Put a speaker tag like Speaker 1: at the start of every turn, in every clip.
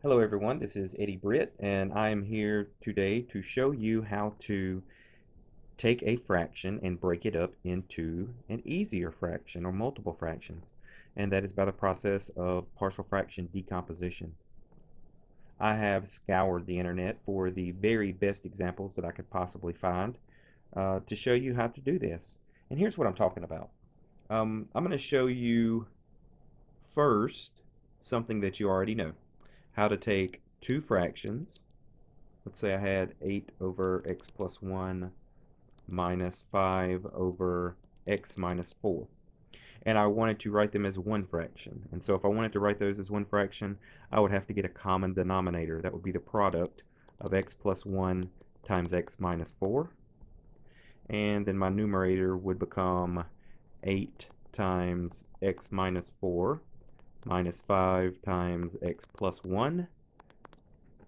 Speaker 1: Hello everyone, this is Eddie Britt, and I am here today to show you how to take a fraction and break it up into an easier fraction or multiple fractions, and that is by the process of partial fraction decomposition. I have scoured the internet for the very best examples that I could possibly find to show you how to do this. And here's what I'm talking about. I'm going to show you first something that you already know, how to take two fractions. Let's say I had 8 over x plus 1 minus 5 over x minus 4. And I wanted to write them as one fraction. And so if I wanted to write those as one fraction, I would have to get a common denominator. That would be the product of x plus 1 times x minus 4. And then my numerator would become 8 times x minus 4 minus 5 times x plus 1.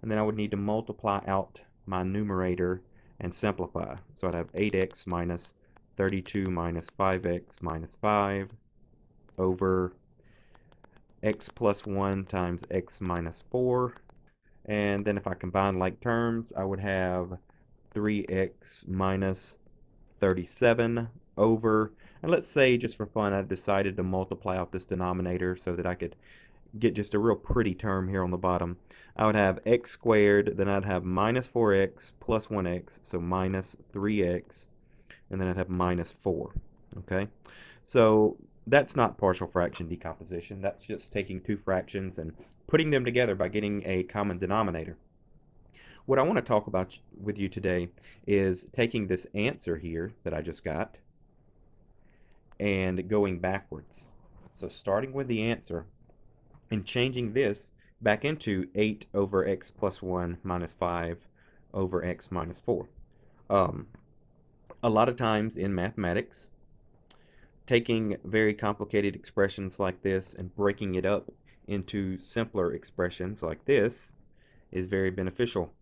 Speaker 1: And then I would need to multiply out my numerator and simplify. So I'd have 8x minus 32 minus 5x minus 5 over x plus 1 times x minus 4. And then if I combine like terms, I would have 3x minus 37 over, and let's say just for fun, I decided to multiply out this denominator so that I could get just a real pretty term here on the bottom. I would have x squared, then I'd have minus 4x plus 1x, so minus 3x, and then I'd have minus 4. Okay, so that's not partial fraction decomposition. That's just taking two fractions and putting them together by getting a common denominator. What I want to talk about with you today is taking this answer here that I just got and going backwards. So starting with the answer, and changing this back into 8 over x plus 1 minus 5 over x minus 4. Um, a lot of times in mathematics, taking very complicated expressions like this and breaking it up into simpler expressions like this is very beneficial.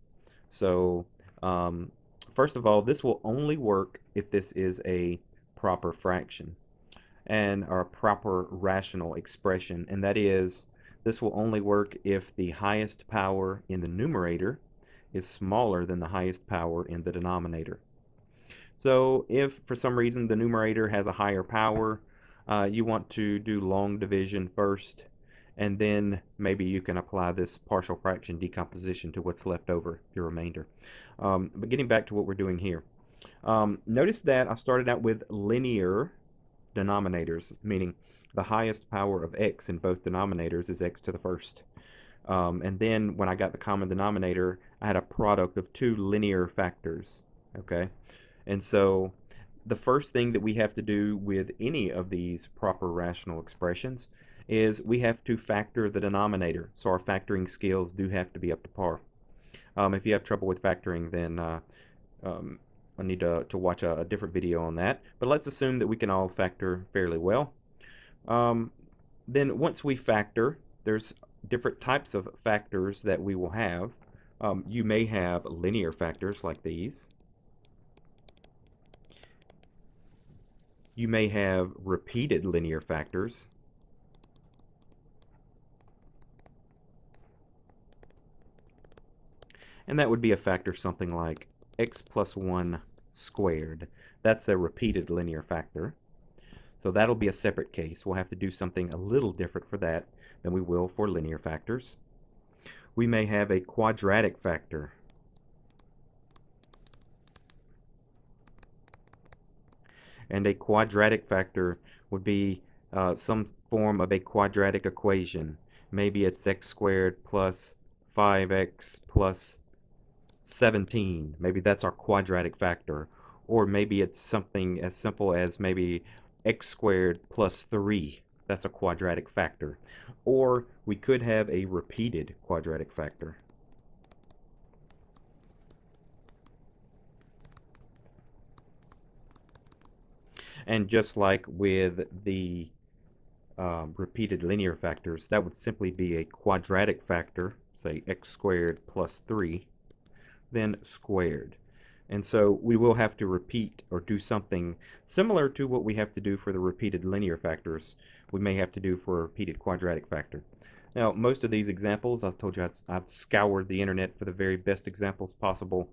Speaker 1: So first of all, this will only work if this is a proper fraction and or a proper rational expression, and that is, this will only work if the highest power in the numerator is smaller than the highest power in the denominator. So if for some reason the numerator has a higher power, you want to do long division first, and then maybe you can apply this partial fraction decomposition to what's left over, your remainder. But getting back to what we're doing here, notice that I started out with linear denominators, meaning the highest power of x in both denominators is x to the first. And then when I got the common denominator, I had a product of two linear factors. Okay, and so the first thing that we have to do with any of these proper rational expressions is we have to factor the denominator. So our factoring skills do have to be up to par. If you have trouble with factoring, then I need to watch a different video on that. But let's assume that we can all factor fairly well. Then once we factor, there's different types of factors that we will have. You may have linear factors like these. You may have repeated linear factors. And that would be a factor something like x plus 1 squared. That's a repeated linear factor. So that'll be a separate case. We'll have to do something a little different for that than we will for linear factors. We may have a quadratic factor. And a quadratic factor would be some form of a quadratic equation. Maybe it's x squared plus 5x plus 17. Maybe that's our quadratic factor. Or maybe it's something as simple as maybe x squared plus 3. That's a quadratic factor. Or we could have a repeated quadratic factor. And just like with the repeated linear factors, that would simply be a quadratic factor, say x squared plus 3, then squared. And so we will have to repeat or do something similar to what we have to do for the repeated linear factors. We may have to do for a repeated quadratic factor. Now, most of these examples, I told you I've scoured the internet for the very best examples possible.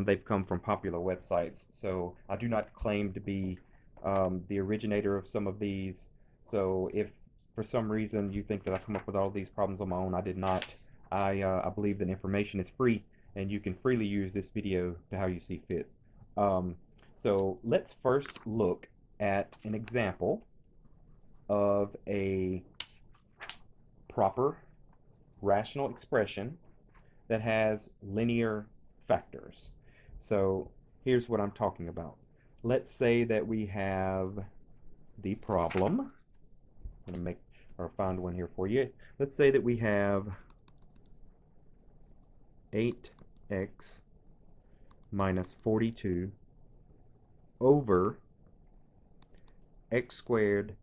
Speaker 1: They've come from popular websites, so I do not claim to be the originator of some of these. So if for some reason you think that I come up with all these problems on my own, I did not. I believe that information is free, and you can freely use this video to how you see fit. Um, so let's first look at an example of a proper rational expression that has linear factors. So here's what I'm talking about. Let's say that we have the problem. I'm going to make or find one here for you. Let's say that we have 8x minus 42 over x squared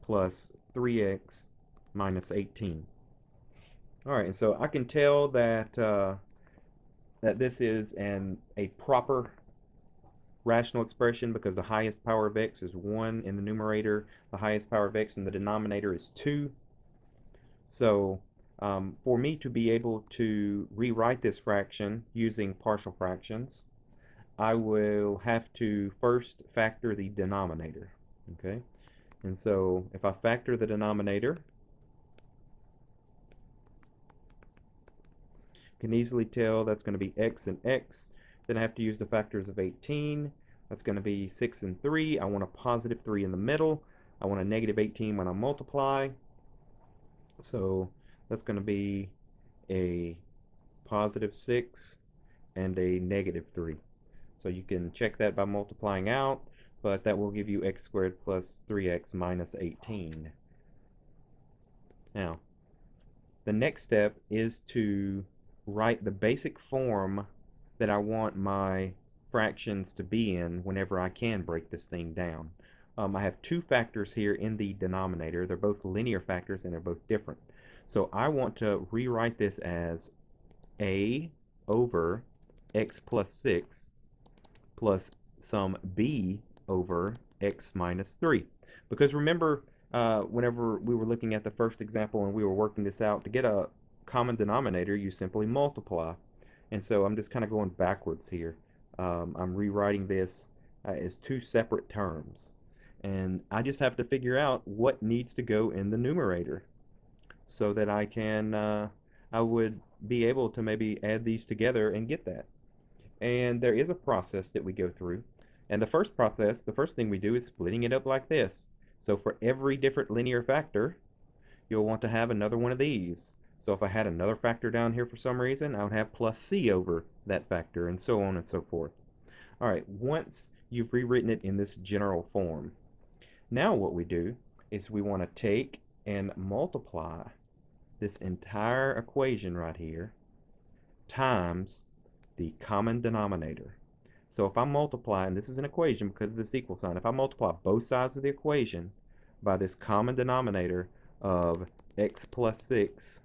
Speaker 1: plus 3x minus 18. All right, and so I can tell that that this is a proper rational expression because the highest power of x is 1 in the numerator, the highest power of x in the denominator is 2. So for me to be able to rewrite this fraction using partial fractions, I will have to first factor the denominator. Okay, and so if I factor the denominator, can easily tell that's going to be x and x. Then I have to use the factors of 18. That's going to be 6 and 3. I want a positive 3 in the middle. I want a negative 18 when I multiply. So that's going to be a positive 6 and a negative 3. So you can check that by multiplying out, but that will give you x squared plus 3x minus 18. Now, the next step is to write the basic form that I want my fractions to be in whenever I can break this thing down. I have two factors here in the denominator. They're both linear factors and they're both different. So I want to rewrite this as a over x plus 6 plus some b over x minus 3. Because remember, whenever we were looking at the first example and we were working this out, to get a common denominator, you simply multiply. And so I'm just kind of going backwards here. I'm rewriting this as two separate terms. And I just have to figure out what needs to go in the numerator so that I would be able to maybe add these together and get that. And there is a process that we go through. And the first thing we do is splitting it up like this. So for every different linear factor, you'll want to have another one of these. So if I had another factor down here for some reason, I would have plus c over that factor, and so on and so forth. All right, once you've rewritten it in this general form, now what we do is we want to take and multiply this entire equation right here times the common denominator. So if I multiply, and this is an equation because of this equal sign, if I multiply both sides of the equation by this common denominator of x plus 6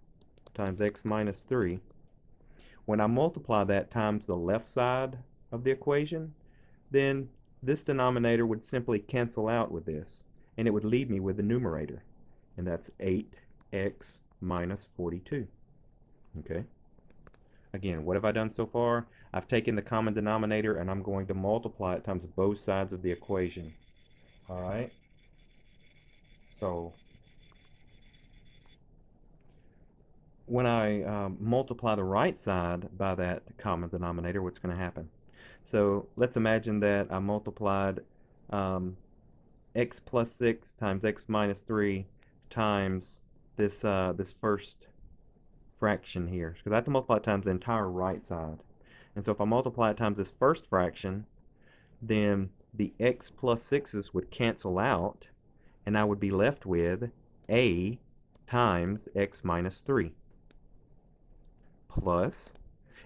Speaker 1: times x minus 3, when I multiply that times the left side of the equation, then this denominator would simply cancel out with this, and it would leave me with the numerator, and that's 8x minus 42. Okay? Again, what have I done so far? I've taken the common denominator and I'm going to multiply it times both sides of the equation. All right? So when I multiply the right side by that common denominator, what's going to happen? So let's imagine that I multiplied x plus 6 times x minus 3 times this first fraction here, because I have to multiply it times the entire right side. And so if I multiply it times this first fraction, then the x plus 6's would cancel out, and I would be left with a times x minus 3. Plus,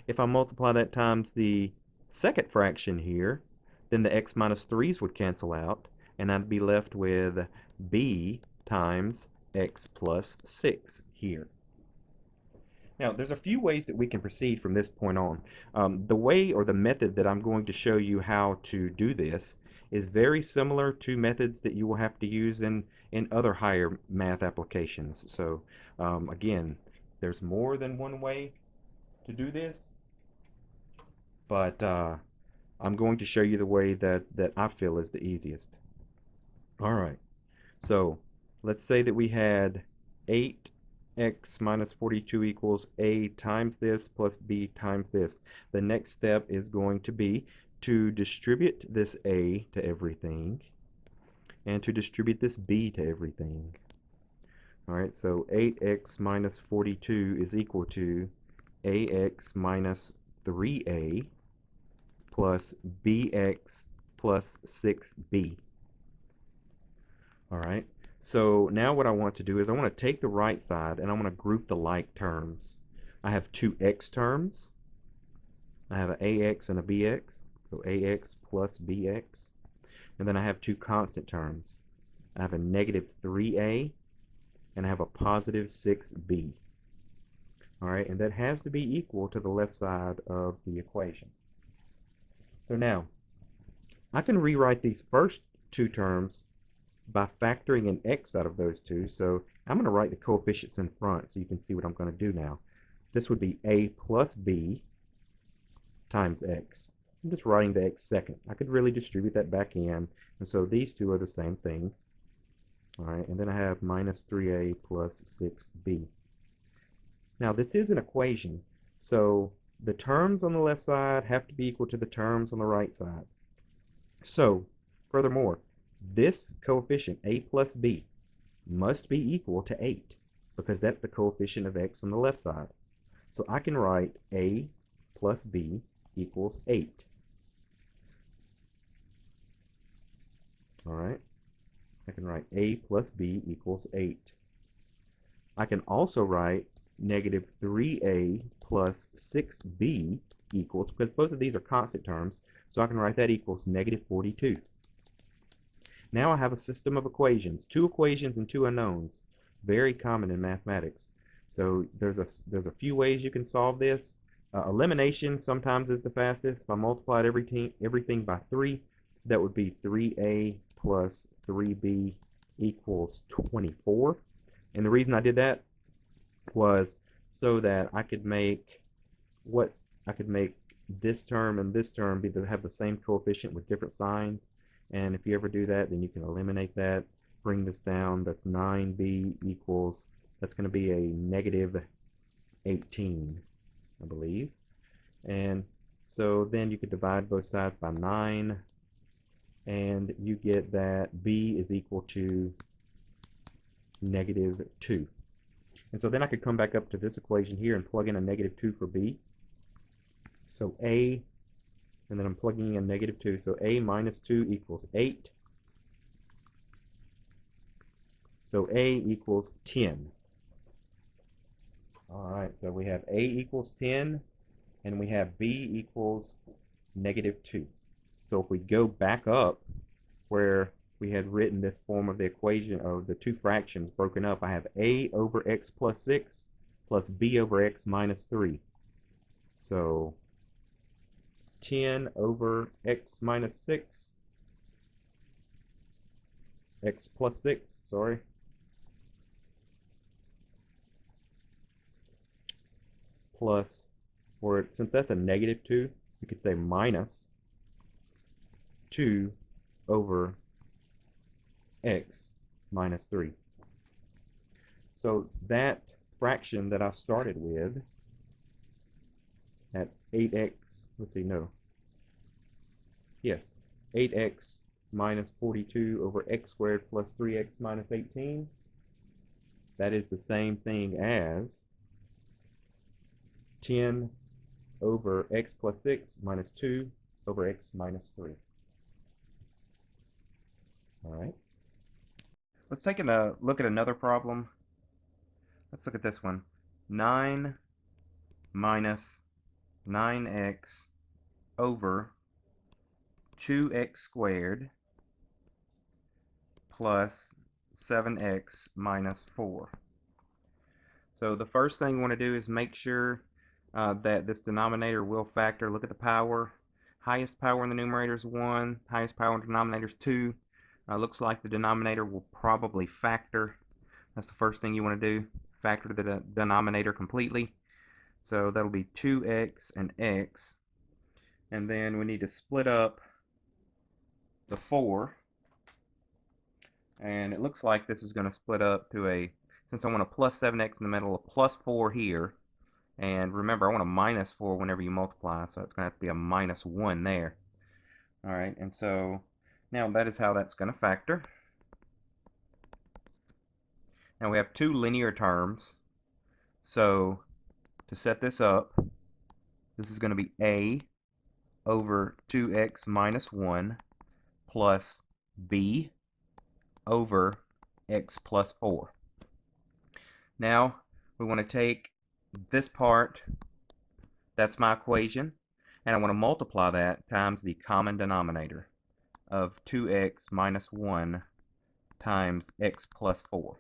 Speaker 1: if I multiply that times the second fraction here, then the x minus 3's would cancel out, and I'd be left with b times x plus 6 here. Now, there's a few ways that we can proceed from this point on. The way or the method that I'm going to show you how to do this is very similar to methods that you will have to use in other higher math applications. So again, there's more than one way to do this, but I'm going to show you the way that I feel is the easiest. All right, so let's say that we had 8x minus 42 equals a times this plus b times this. The next step is going to be to distribute this a to everything and to distribute this b to everything. All right, so 8x minus 42 is equal to ax minus 3a plus bx plus 6b. All right, so now what I want to do is I want to take the right side and I want to group the like terms. I have two x terms. I have an ax and a bx, so ax plus bx. And then I have two constant terms. I have a negative 3a and I have a positive 6b. All right, and that has to be equal to the left side of the equation. So now, I can rewrite these first two terms by factoring an x out of those two. So I'm going to write the coefficients in front so you can see what I'm going to do now. This would be a plus b times x. I'm just writing the x second. I could really distribute that back in. And so these two are the same thing. All right, and then I have minus 3a plus 6b. Now this is an equation, so the terms on the left side have to be equal to the terms on the right side. So, furthermore, this coefficient, a plus b, must be equal to 8, because that's the coefficient of x on the left side. So I can write a plus b equals 8. All right, I can write a plus b equals 8. I can also write negative 3a plus 6b equals, because both of these are constant terms, so I can write that equals negative 42. Now I have a system of equations, two equations and two unknowns, very common in mathematics. So there's a few ways you can solve this. Elimination sometimes is the fastest. If I multiplied everything by 3, that would be 3a plus 3b equals 24. And the reason I did that was so that I could make this term and this term have the same coefficient with different signs. And if you ever do that, then you can eliminate that, bring this down. That's 9b equals, that's going to be a negative 18, I believe. And so then you could divide both sides by 9, and you get that b is equal to negative 2. And so then I could come back up to this equation here and plug in a negative 2 for b. So a, and then I'm plugging in negative 2. So a minus 2 equals 8. So a equals 10. All right, so we have a equals 10, and we have b equals negative 2. So if we go back up where we had written this form of the equation of the two fractions broken up, I have a over x plus 6 plus b over x minus 3. So 10 over x minus 6, x plus 6, sorry, plus, or since that's a negative 2, you could say minus 2 over x minus 3. So that fraction that I started with at 8x, let's see, no. Yes, 8x minus 42 over x squared plus 3x minus 18. That is the same thing as 10 over x plus 6 minus 2 over x minus 3. All right. Let's take a look at another problem. Let's look at this one. 9 minus 9x over 2x squared plus 7x minus 4. So the first thing you want to do is make sure that this denominator will factor. Look at the power. Highest power in the numerator is 1. Highest power in the denominator is 2. Looks like the denominator will probably factor. That's the first thing you want to do. Factor the denominator completely. So that'll be 2x and x. And then we need to split up the 4. And it looks like this is going to split up to a, since I want a plus 7x in the middle, a plus 4 here. And remember, I want a minus 4 whenever you multiply, so it's going to have to be a minus 1 there. All right, and so now that is how that's going to factor. Now we have two linear terms. So to set this up, this is going to be a over 2x minus 1 plus b over x plus 4. Now we want to take this part, that's my equation, and I want to multiply that times the common denominator of 2x minus 1 times x plus 4.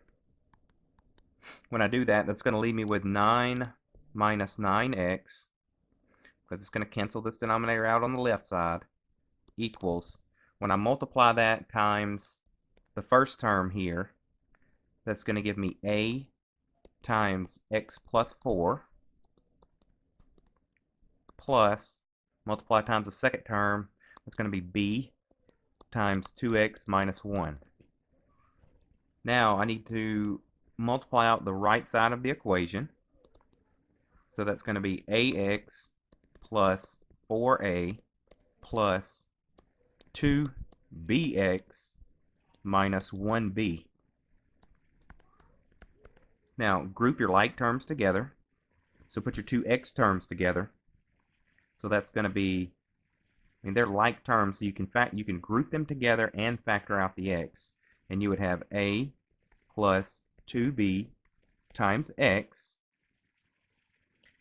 Speaker 1: When I do that, that's going to leave me with 9 minus 9x, because it's going to cancel this denominator out on the left side, equals, when I multiply that times the first term here, that's going to give me a times x plus 4 plus, multiply times the second term, that's going to be b times 2x minus 1. Now I need to multiply out the right side of the equation. So that's going to be ax plus 4a plus 2bx minus 1b. Now group your like terms together. So put your two x terms together. So that's going to be, I mean, they're like terms, so you can group them together and factor out the x, and you would have a plus 2b times x,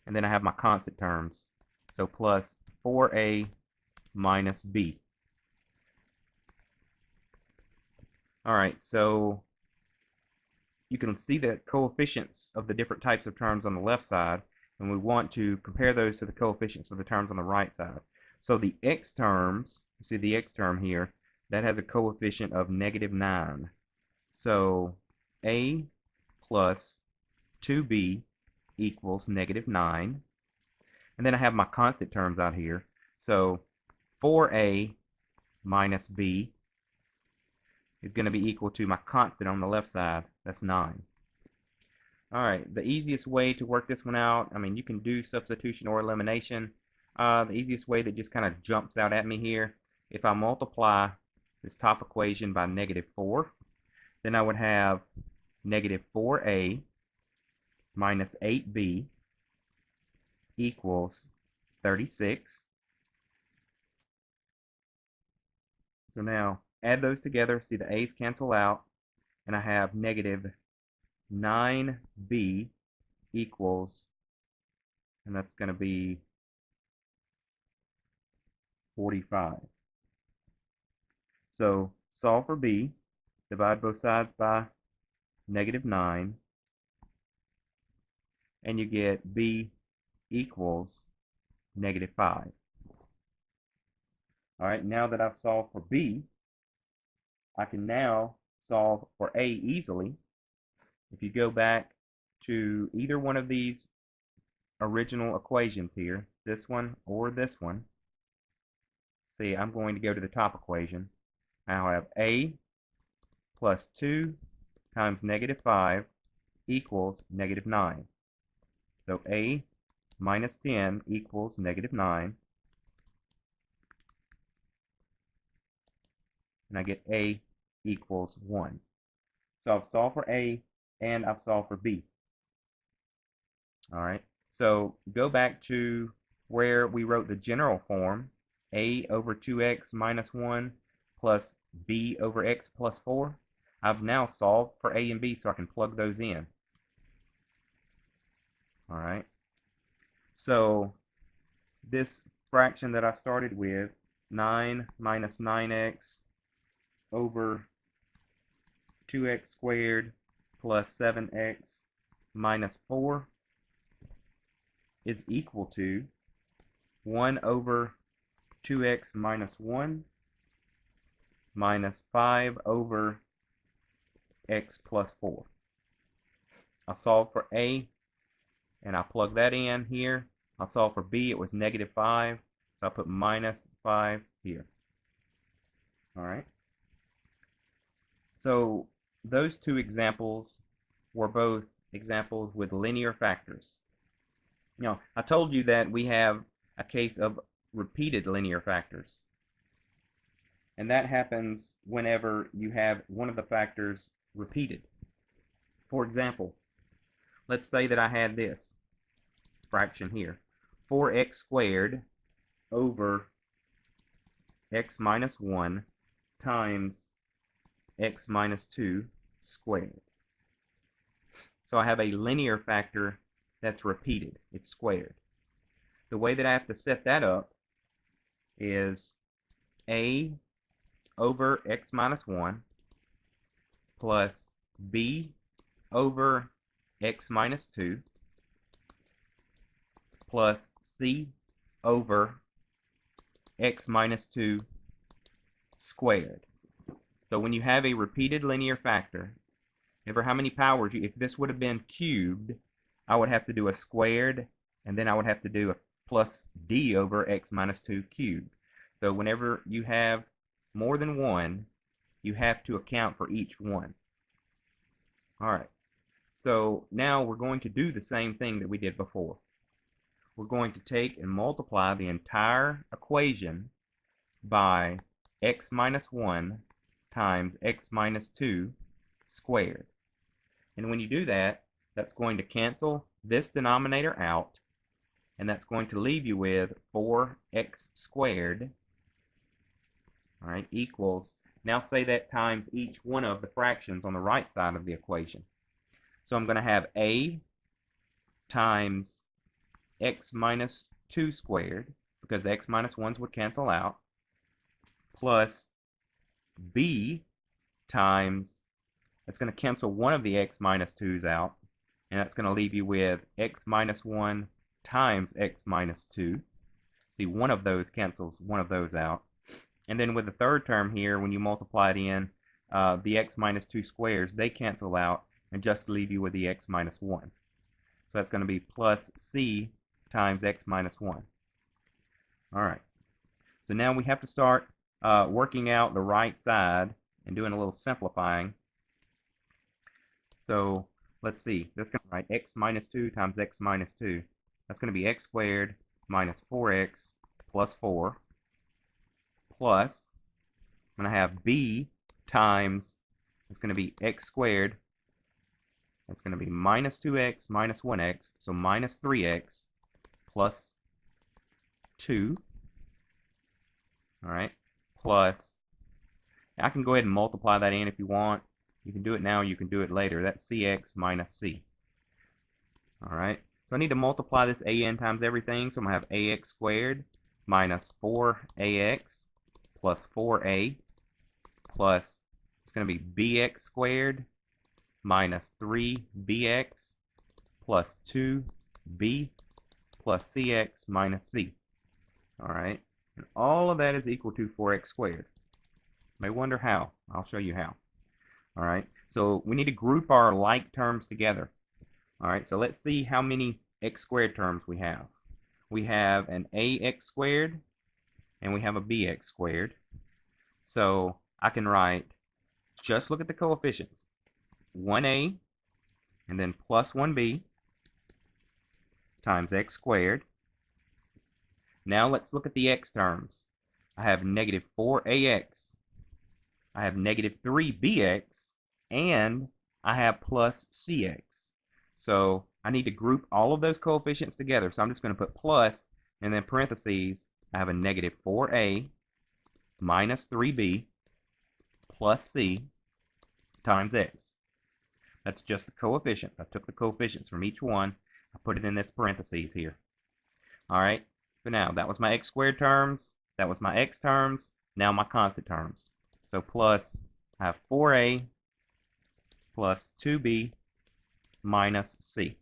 Speaker 1: and then I have my constant terms, so plus 4a minus b. All right, so you can see the coefficients of the different types of terms on the left side, and we want to compare those to the coefficients of the terms on the right side. So the x terms, you see the x term here, that has a coefficient of -9. So a plus 2b equals -9. And then I have my constant terms out here. So 4a minus b is going to be equal to my constant on the left side. That's 9. All right, the easiest way to work this one out, I mean, you can do substitution or elimination. The easiest way that just kind of jumps out at me here, if I multiply this top equation by -4, then I would have -4a minus 8b equals 36. So now add those together, see the a's cancel out, and I have -9b equals, and that's going to be 45. So solve for b, divide both sides by -9, and you get b equals -5. All right, now that I've solved for b, I can now solve for a easily. If you go back to either one of these original equations here, this one or this one, see, I'm going to go to the top equation. Now I have a plus 2 times -5 equals -9. So a minus 10 equals -9. And I get a equals 1. So I've solved for a and I've solved for b. All right, so go back to where we wrote the general form, a over 2x minus 1 plus b over x plus 4. I've now solved for a and b, so I can plug those in. All right, so this fraction that I started with, 9 minus 9x over 2x squared plus 7x minus 4 is equal to 1 over 2x minus 1 minus 5 over x plus 4. I solve for a, and I plug that in here. I solve for b, it was negative 5, so I put minus 5 here. All right. So those two examples were both examples with linear factors. Now, I told you that we have a case of repeated linear factors. And that happens whenever you have one of the factors repeated. For example, let's say that I had this fraction here, 4x squared over x minus 1 times x minus 2 squared. So I have a linear factor that's repeated. It's squared. The way that I have to set that up is a over x minus 1 plus b over x minus 2 plus c over x minus 2 squared. So when you have a repeated linear factor, remember how many powers, if this would have been cubed, I would have to do a squared, and then I would have to do a plus d over x minus 2 cubed. So whenever you have more than one, you have to account for each one. All right. So now we're going to do the same thing that we did before. We're going to take and multiply the entire equation by x minus 1 times x minus 2 squared. And when you do that, that's going to cancel this denominator out, and that's going to leave you with 4x squared, all right, equals, now say that times each one of the fractions on the right side of the equation. So I'm going to have a times x minus 2 squared, because the x minus 1s would cancel out, plus b times, that's going to cancel one of the x minus 2's out, and that's going to leave you with x minus 1 times x minus 2. See, one of those cancels one of those out. And then with the third term here, when you multiply it in, the x minus 2 squares, they cancel out and just leave you with the x minus 1. So that's going to be plus c times x minus 1. All right. So now we have to start working out the right side and doing a little simplifying. So let's see. That's going to write x minus 2 times x minus 2. That's going to be x squared minus 4x plus 4 plus, I'm going to have b times, it's going to be x squared. That's going to be minus 2x minus 1x, so minus 3x plus 2. All right, plus, I can go ahead and multiply that in if you want. You can do it now, you can do it later. That's cx minus c. All right, so I need to multiply this an times everything, so I'm going to have ax squared minus 4ax plus 4a plus, it's going to be bx squared minus 3bx plus 2b plus cx minus c. All right, and all of that is equal to 4x squared. You may wonder how. I'll show you how. All right, so we need to group our like terms together. All right, so let's see how many x squared terms we have. We have an ax squared and we have a bx squared. So I can write, just look at the coefficients, 1a and then plus 1b times x squared. Now let's look at the x terms. I have negative 4ax, I have negative 3bx, and I have plus cx. So I need to group all of those coefficients together. So I'm just going to put plus, and then parentheses, I have a negative 4a minus 3b plus c times x. That's just the coefficients. I took the coefficients from each one. I put it in this parentheses here. All right. So now that was my x squared terms. That was my x terms. Now my constant terms. So plus, I have 4a plus 2b minus c.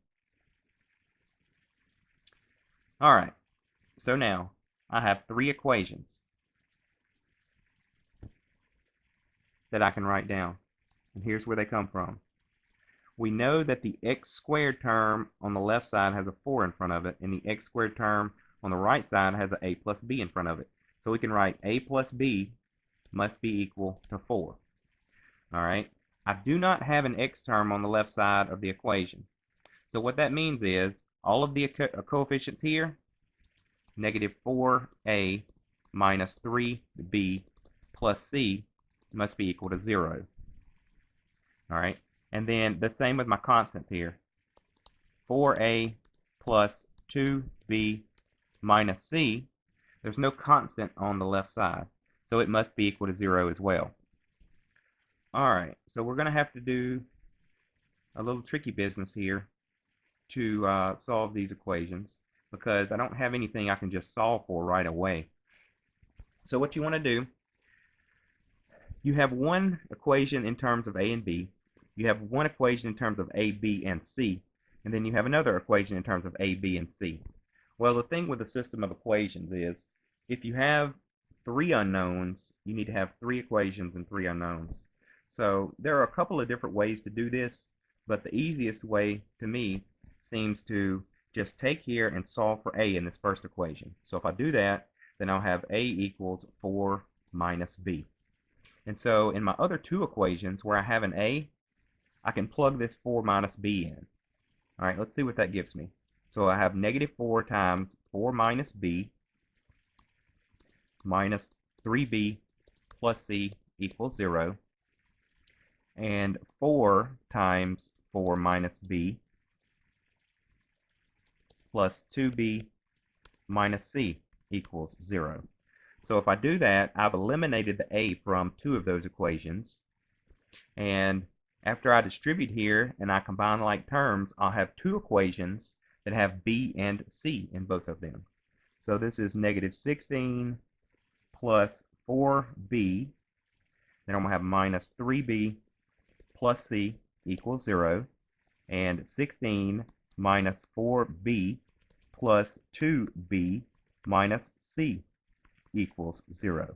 Speaker 1: All right. So now I have three equations that I can write down. And here's where they come from. We know that the x squared term on the left side has a 4 in front of it, and the x squared term on the right side has an a plus b in front of it. So we can write a plus b must be equal to 4. All right. I do not have an x term on the left side of the equation. So what that means is all of the coefficients here, negative 4a minus 3b plus c must be equal to 0. All right. And then the same with my constants here. 4a plus 2b minus c, there's no constant on the left side, so it must be equal to 0 as well. All right, so we're going to have to do a little tricky business here to solve these equations, because I don't have anything I can just solve for right away. So what you want to do, you have one equation in terms of a and b, you have one equation in terms of a, b, and c, and then you have another equation in terms of a, b, and c. Well, the thing with a system of equations is if you have three unknowns, you need to have three equations and three unknowns. So there are a couple of different ways to do this, but the easiest way to me seems to just take here and solve for a in this first equation. So if I do that, then I'll have a equals 4 minus b. And so in my other two equations where I have an a, I can plug this 4 minus b in. All right, let's see what that gives me. So I have negative 4 times 4 minus b minus 3b plus c equals 0. And 4 times 4 minus b plus 2b minus c equals 0. So if I do that, I've eliminated the a from two of those equations. And after I distribute here and I combine like terms, I'll have two equations that have b and c in both of them. So this is negative 16 plus 4b. Then I'm going to have minus 3b plus c equals 0. And 16 minus 4b plus 2b minus c equals 0.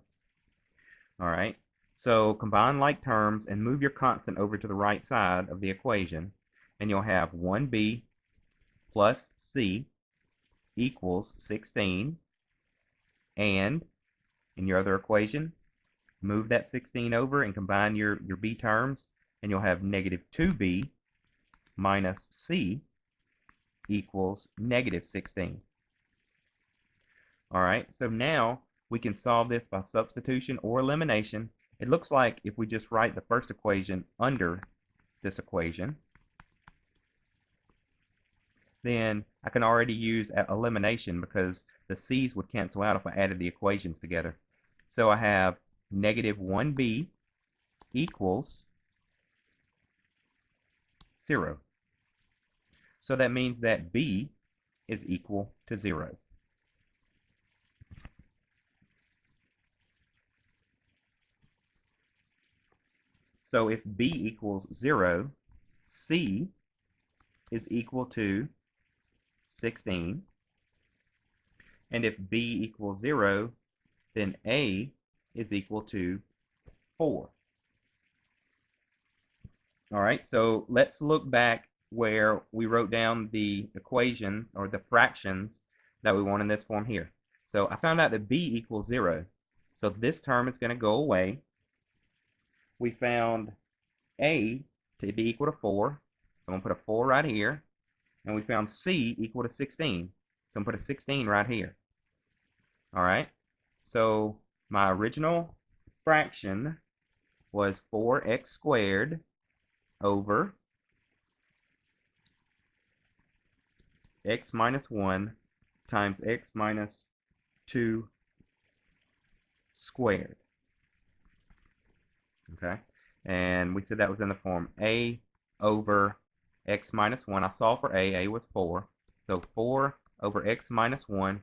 Speaker 1: All right. So combine like terms and move your constant over to the right side of the equation, and you'll have 1b plus c equals 16. And in your other equation, move that 16 over and combine your b terms, and you'll have negative 2b minus c equals negative 16. All right, so now we can solve this by substitution or elimination. It looks like if we just write the first equation under this equation, then I can already use elimination because the c's would cancel out if I added the equations together. So I have negative 1b equals 0. So that means that b is equal to 0. So if b equals 0, c is equal to 16. And if b equals 0, then a is equal to 4. All right, so let's look back where we wrote down the equations or the fractions that we want in this form here. So I found out that b equals 0. So this term is going to go away. We found a to be equal to 4. So I'm going to put a 4 right here. And we found c equal to 16. So I'm going to put a 16 right here. All right. So my original fraction was 4x squared over x minus 1 times x minus 2 squared. Okay. And we said that was in the form a over x minus 1. I solved for a was 4. So 4 over x minus 1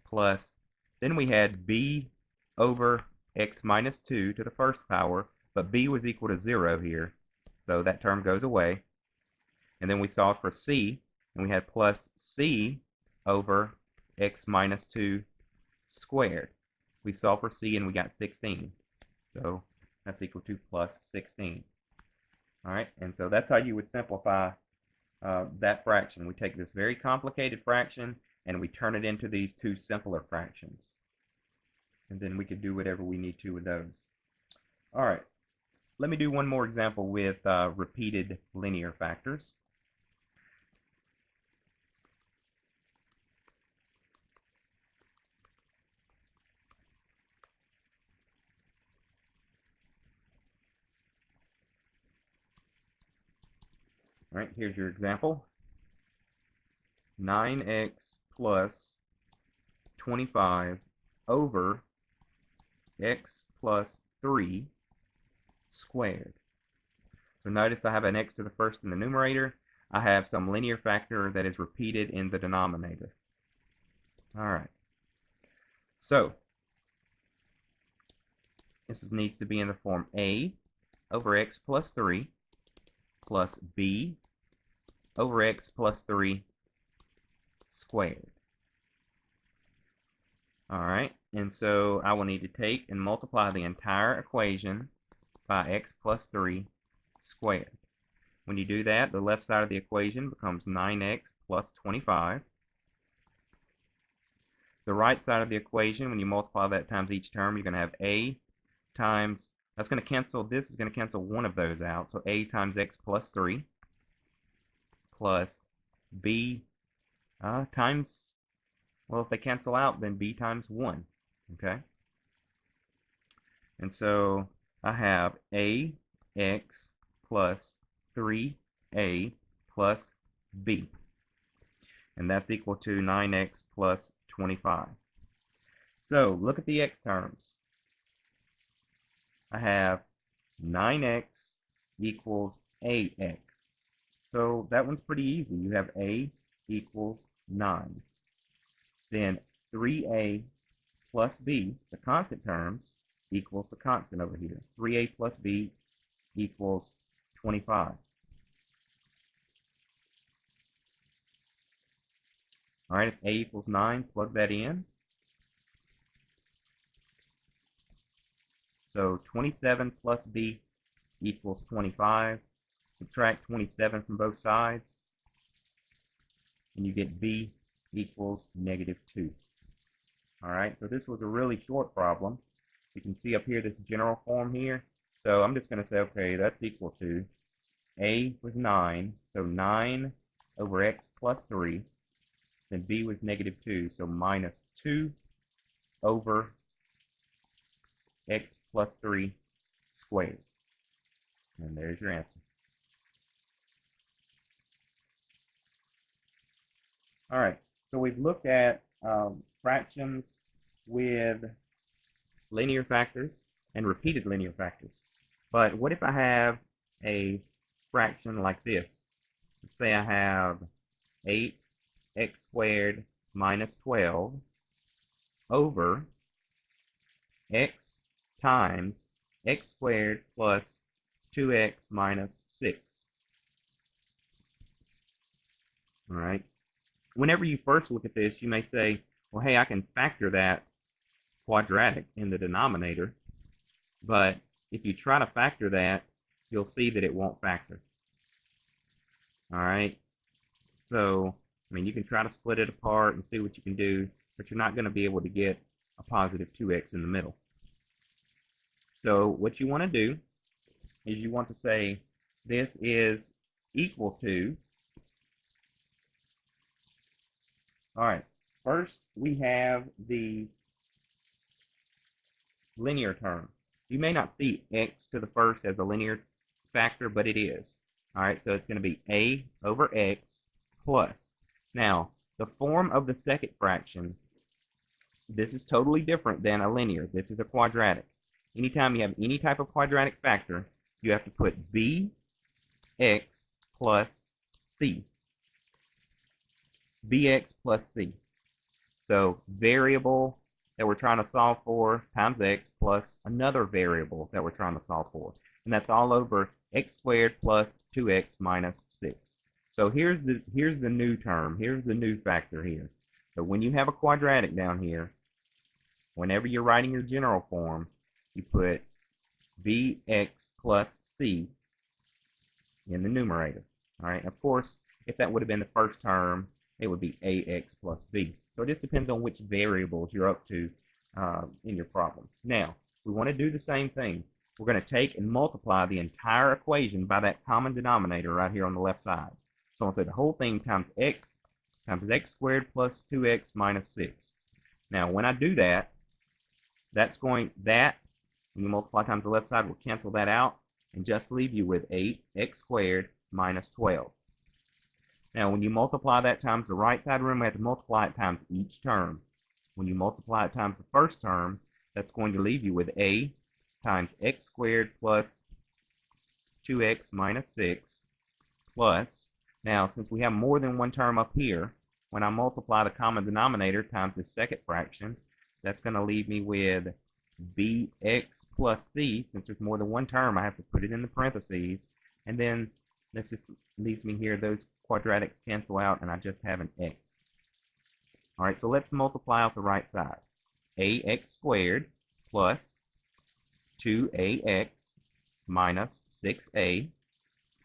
Speaker 1: plus, then we had b over x minus 2 to the first power, but b was equal to 0 here. So that term goes away. And then we solved for c, and we had plus c over x minus 2 squared. We solved for c and we got 16. So that's equal to plus 16. All right, and so that's how you would simplify that fraction. We take this very complicated fraction and we turn it into these two simpler fractions. And then we could do whatever we need to with those. All right, let me do one more example with repeated linear factors. All right, here's your example. 9x plus 25 over x plus 3 squared. So notice I have an x to the first in the numerator. I have some linear factor that is repeated in the denominator. All right. So this needs to be in the form a over x plus 3 plus b over x plus 3 squared. All right, and so I will need to take and multiply the entire equation by x plus 3 squared. When you do that, the left side of the equation becomes 9x plus 25. The right side of the equation, when you multiply that times each term, you're going to have a times, that's going to cancel, this is going to cancel one of those out. So a times x plus 3 plus b times, well, if they cancel out, then b times 1. Okay? And so I have ax plus 3a plus b. And that's equal to 9x plus 25. So look at the x terms. I have 9x equals ax. So that one's pretty easy. You have a equals 9. Then 3a plus b, the constant terms, equals the constant over here. 3a plus b equals 25. All right, if a equals 9, plug that in. So 27 plus b equals 25. Subtract 27 from both sides, and you get b equals -2. All right, so this was a really short problem. You can see up here this general form here. So I'm just going to say, okay, that's equal to a was 9, so 9 over x plus 3. Then b was -2, so minus 2 over x plus 3 squared. And there's your answer. All right, so we've looked at fractions with linear factors and repeated linear factors. But what if I have a fraction like this? Let's say I have 8x squared minus 12 over x times x squared plus 2x minus 6. All right. Whenever you first look at this, you may say, well, hey, I can factor that quadratic in the denominator. But if you try to factor that, you'll see that it won't factor. All right. So, I mean, you can try to split it apart and see what you can do, but you're not going to be able to get a positive 2x in the middle. So what you want to do is you want to say this is equal to, all right, first we have the linear term. You may not see x to the first as a linear factor, but it is. All right, so it's going to be a over x plus. Now, the form of the second fraction, this is totally different than a linear. This is a quadratic. Anytime you have any type of quadratic factor, you have to put bx plus c. bx plus c. So variable that we're trying to solve for times x plus another variable that we're trying to solve for. And that's all over x squared plus 2x minus 6. So here's the new term. Here's the new factor here. So when you have a quadratic down here, whenever you're writing your general form, you put bx plus c in the numerator. All right, of course, if that would have been the first term, it would be ax plus b. So it just depends on which variables you're up to in your problem. Now, we want to do the same thing. We're going to take and multiply the entire equation by that common denominator right here on the left side. So I'll say the whole thing times x squared plus 2x minus 6. Now, when I do that, when you multiply times the left side, will cancel that out and just leave you with 8x squared minus 12. Now, when you multiply that times the right side, remember we have to multiply it times each term. When you multiply it times the first term, that's going to leave you with a times x squared plus 2x minus 6 plus, now since we have more than one term up here, when I multiply the common denominator times the second fraction, that's going to leave me with bx plus c. Since there's more than one term, I have to put it in the parentheses, and then this just leaves me here, those quadratics cancel out, and I just have an x. All right, so let's multiply out the right side. Ax squared plus 2ax minus 6a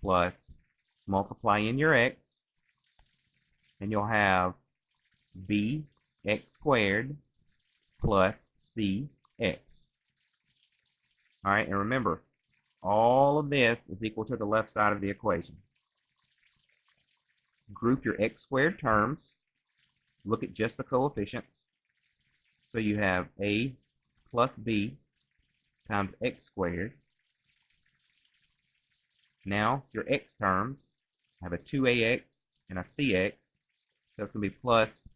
Speaker 1: plus, multiply in your x, and you'll have bx squared plus cx. All right, and remember, all of this is equal to the left side of the equation. Group your x squared terms. Look at just the coefficients. So you have a plus b times x squared. Now your x terms have a 2ax and a cx. So it's going to be plus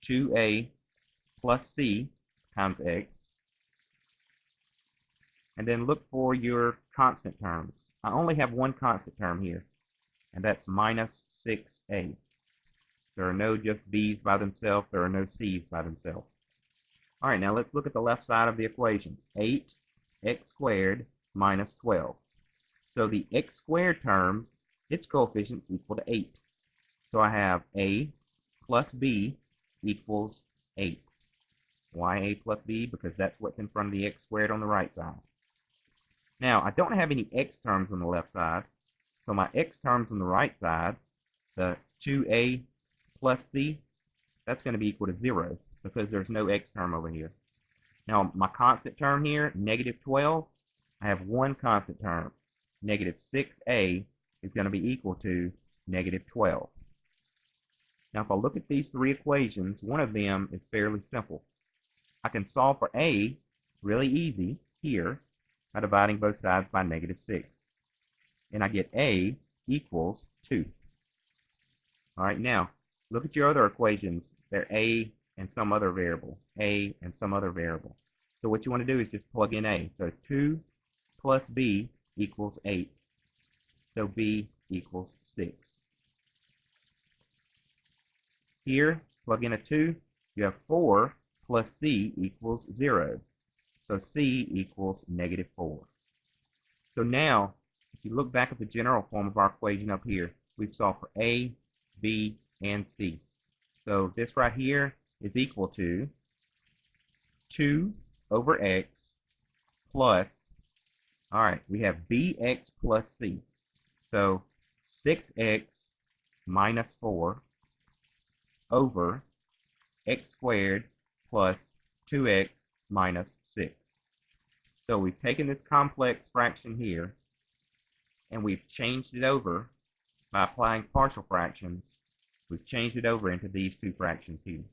Speaker 1: 2a plus c times x. And then look for your constant terms. I only have one constant term here, and that's minus 6a. There are no just b's by themselves. There are no c's by themselves. All right, now let's look at the left side of the equation. 8x squared minus 12. So the x squared terms, its coefficients equal to 8. So I have a plus b equals 8. Why a plus b? Because that's what's in front of the x squared on the right side. Now, I don't have any x terms on the left side, so my x terms on the right side, the 2a plus c, that's going to be equal to 0 because there's no x term over here. Now, my constant term here, negative 12, I have one constant term. Negative 6a is going to be equal to negative 12. Now, if I look at these three equations, one of them is fairly simple. I can solve for a really easy here by dividing both sides by negative 6. And I get a equals 2. All right, now, look at your other equations. They're a and some other variable, a and some other variable. So what you want to do is just plug in a. So 2 plus b equals 8. So b equals 6. Here, plug in a 2. You have 4 plus c equals 0. So c equals negative 4. So now, if you look back at the general form of our equation up here, we've solved for a, b, and c. So this right here is equal to 2 over x plus, all right, we have bx plus c. So 6x minus 4 over x squared plus 2x minus 6. So we've taken this complex fraction here and we've changed it over by applying partial fractions. We've changed it over into these two fractions here.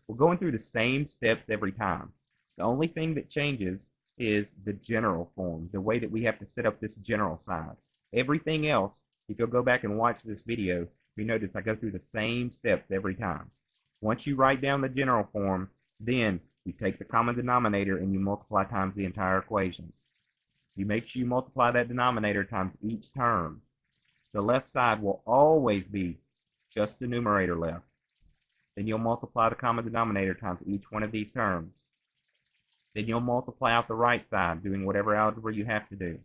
Speaker 1: We're going through the same steps every time. The only thing that changes is the general form, the way that we have to set up this general side. Everything else, if you'll go back and watch this video, you notice I go through the same steps every time. Once you write down the general form, then you take the common denominator and you multiply times the entire equation. You make sure you multiply that denominator times each term. The left side will always be just the numerator left. Then you'll multiply the common denominator times each one of these terms. Then you'll multiply out the right side, doing whatever algebra you have to do.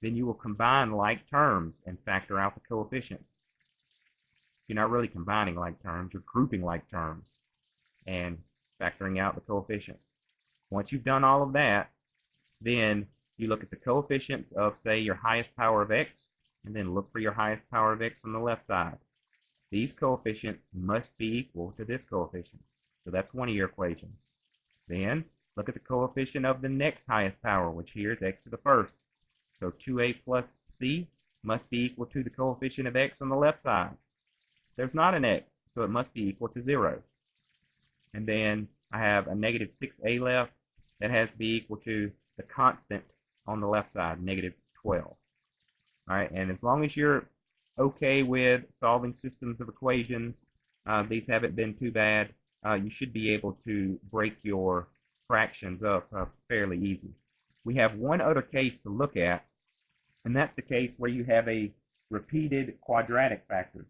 Speaker 1: Then you will combine like terms and factor out the coefficients. You're not really combining like terms, you're grouping like terms. And factoring out the coefficients. Once you've done all of that, then you look at the coefficients of, say, your highest power of x, and then look for your highest power of x on the left side. These coefficients must be equal to this coefficient. So that's one of your equations. Then look at the coefficient of the next highest power, which here is x to the first. So 2a plus c must be equal to the coefficient of x on the left side. There's not an x, so it must be equal to 0. And then I have a negative 6a left. That has to be equal to the constant on the left side, negative 12. All right, and as long as you're okay with solving systems of equations, these haven't been too bad, you should be able to break your fractions up fairly easy. We have one other case to look at, and that's the case where you have a repeated quadratic factor.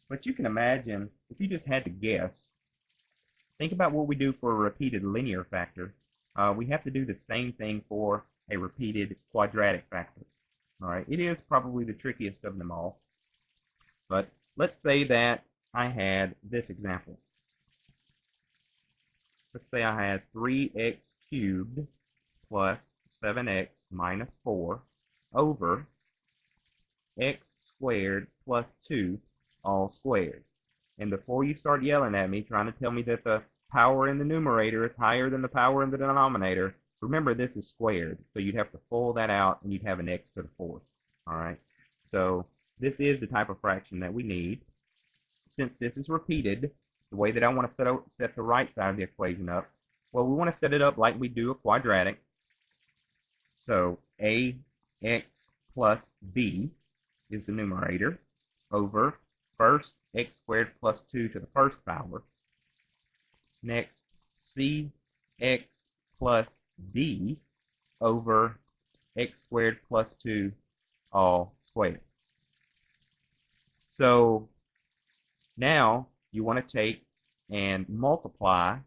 Speaker 1: But you can imagine, if you just had to guess, think about what we do for a repeated linear factor. We have to do the same thing for a repeated quadratic factor. All right, it is probably the trickiest of them all. But let's say that I had this example. Let's say I had 3x cubed plus 7x minus 4 over x squared plus 2 all squared. And before you start yelling at me, trying to tell me that the power in the numerator is higher than the power in the denominator, remember this is squared, so you'd have to FOIL that out and you'd have an x to the fourth. All right, so this is the type of fraction that we need. Since this is repeated, the way that I want to set the right side of the equation up, well, we want to set it up like we do a quadratic. So ax plus b is the numerator over first x squared plus 2 to the first power. Next, cx plus d over x squared plus 2 all squared. So now you want to take and multiply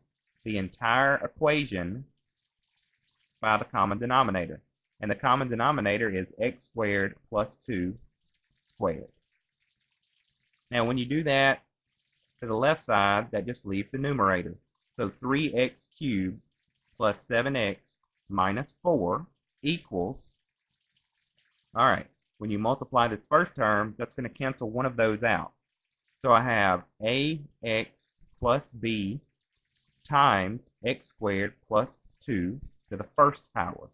Speaker 1: the entire equation by the common denominator. And the common denominator is x squared plus 2 squared. Now when you do that to the left side, that just leaves the numerator. So 3x cubed plus 7x minus 4 equals, all right, when you multiply this first term, that's going to cancel one of those out. So I have ax plus b times x squared plus 2 to the first power.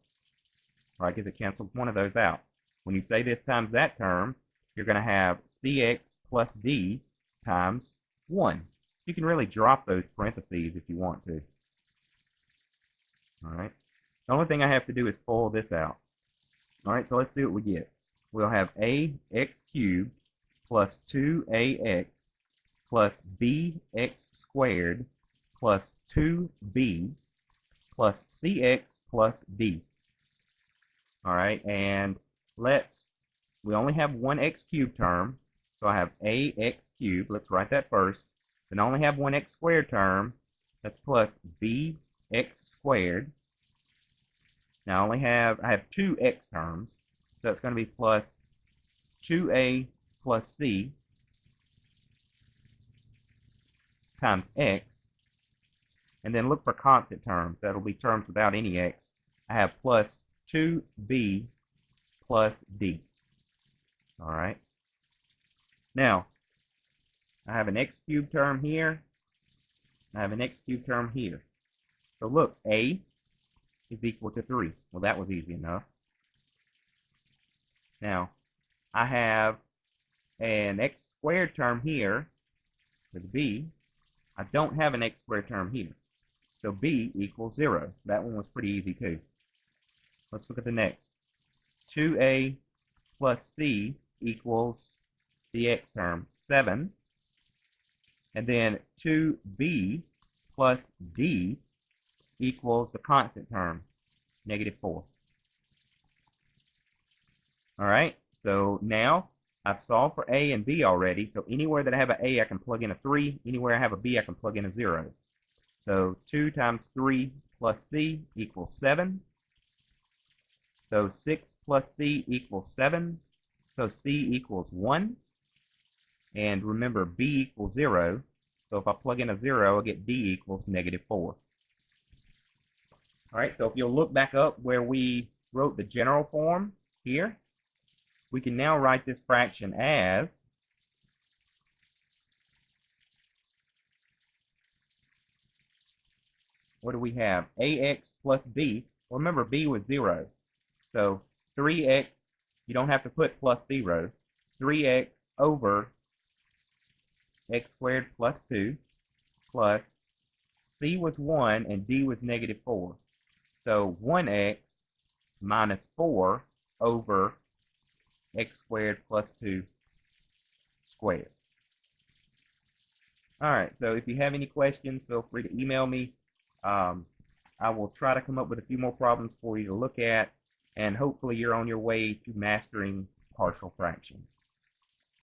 Speaker 1: All right, because it cancels one of those out. When you say this times that term, you're going to have cx plus d times 1. You can really drop those parentheses if you want to. All right. The only thing I have to do is FOIL this out. All right, so let's see what we get. We'll have ax cubed plus 2ax plus bx squared plus 2b plus cx plus d. All right, and we only have one x cubed term, so I have ax cubed. Let's write that first. Then I only have one x squared term. That's plus bx squared. Now I have two x terms, so it's going to be plus 2a plus c times x. And then look for constant terms. That'll be terms without any x. I have plus 2b plus d. All right. Now, I have an x cubed term here. I have an x cubed term here. So look, a is equal to 3. Well, that was easy enough. Now, I have an x squared term here with b. I don't have an x squared term here. So b equals 0. That one was pretty easy too. Let's look at the next. 2a plus c equals the x term, 7. And then 2b plus d equals the constant term, -4. All right, so now I've solved for a and b already. So anywhere that I have an a, I can plug in a 3. Anywhere I have a b, I can plug in a 0. So 2 times 3 plus c equals 7. So 6 plus c equals 7. So c equals 1. And remember, b equals 0. So if I plug in a 0, I get d equals -4. All right, so if you'll look back up where we wrote the general form here, we can now write this fraction as what do we have? ax plus b. Well, remember, b was 0. So 3x, you don't have to put plus 0. 3x over x squared plus 2 plus c was 1 and d was -4. So 1x minus 4 over x squared plus 2 squared. All right, so if you have any questions, feel free to email me. I will try to come up with a few more problems for you to look at, and hopefully you're on your way to mastering partial fractions.